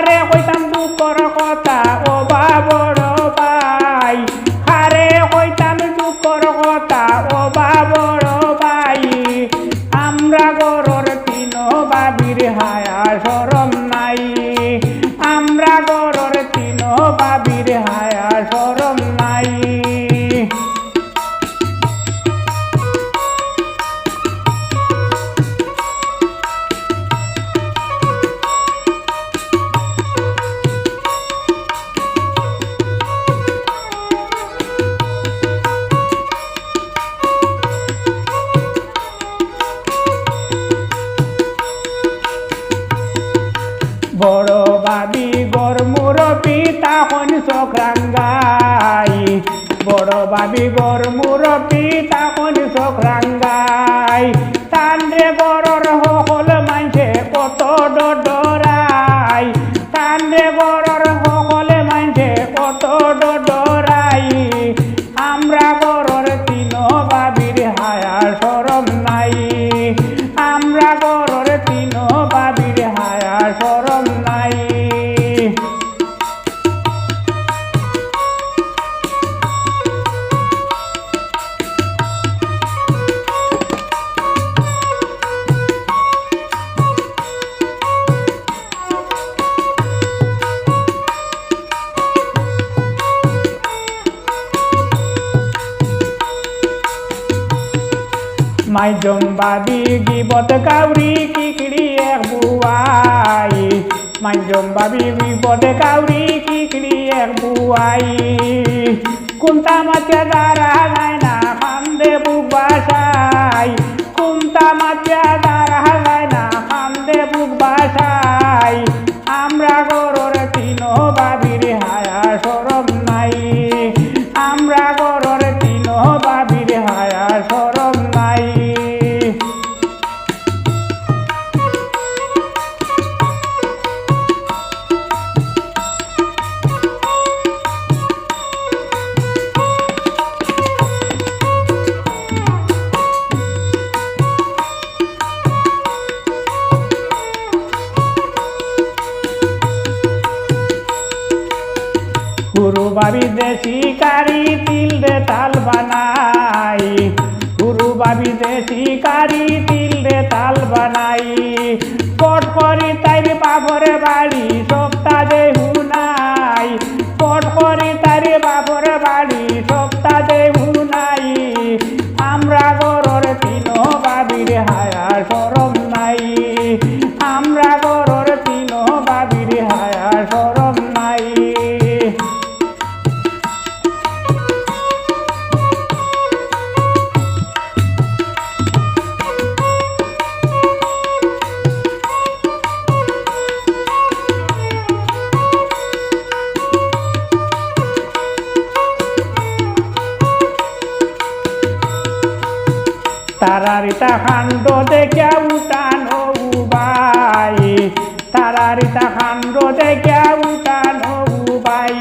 কারে কইতাম দুঃখর কথা ও বাবর ভাই, কারে কইতাম দুঃখর কথা ও বাবর ভাই। আমরা গরর তিন বাবির হায়া শরম নাই, আমরা গরর তিন বাবির হায়া শরম নাই। বড় বাবি গর মুরবি তখন চক্রাঙ্গাই, বড় বাবি গর মুরবি তখন চক্রাঙ্গাই। তান্ডে গরর সকল মানছে কত ডরাই, তান্ডে গরর সকল মানছে কত ডরাই। আমরা গরর তিন বাবির হায়া শরম নাই, আমরা গরর তিন বাবির হায়া শরম নাই। মাইজম বাবি গিবত কাউরি কিকড়ি এক বুয়াই, মাইজম বাবি গিবত কাউরি কিকড়ি এক বুয়াই। কুন্তা মাতিয়া দারা গায় না কান্দে বুক বাসাই, কুন্তা মাতিয়া দারা গায় না কান্দে বুক বাসাই। আমরা গরর তিন বাবির হায়া শরম নাই, আমরা গরর তিন বাবির হায়া শরম নাই। গুরু বাবি দেশি কারি তিল দে তাল বানাই, গুরু বাবি দেশি কারি তিল দে তাল বানাই। পট করি তাইর বাপরে বাড়ি সপ্তাহ দেহু নাই, পট করি তাইর বাপরে বাড়ি সপ্তাহ দেহু নাই। আমরা গরর তিন বাবির হায়া শরম নাই, আমরা গরর তিন বাবির হায়া শরম নাই। তারারিতা খান্ড দেখিয়া উঠানো উবাই, তারারিতা খান্ড দেখিয়া উঠানো উবাই।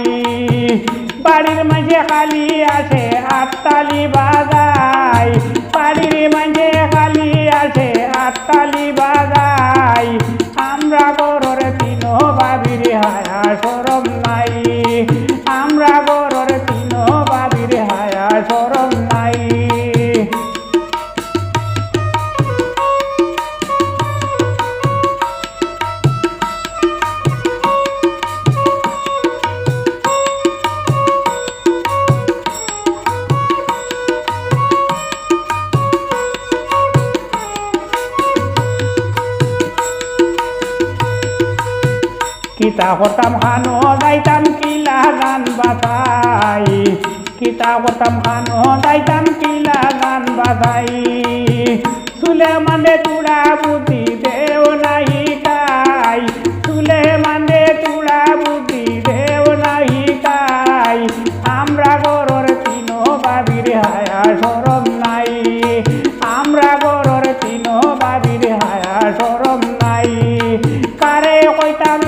বাড়ির মাঝে খালি আছে আটতালি বাজাই, বাড়ির মাঝে খালি আছে আটতালি বাজাই। আমরা গরর তিন বাবির হায়া শরম নাই, আমরা গরর তিন বাবির হায়া শরম নাই। কিতা করতাম খানো গাইতাম কিলা গান বাতাই, কিতা করতাম খানো গাইতাম কিলা গান বাতাই। সুলেমানে তুড়া বুদ্ধি দেও নাহি কাই, সুলেমানে তুড়া বুদ্ধি দেও নাহি কাই। আমরা গরর তিন বাবির হায়া শরম নাই, আমরা গরর তিন বাবির হায়া শরম নাই। কারে কইতাম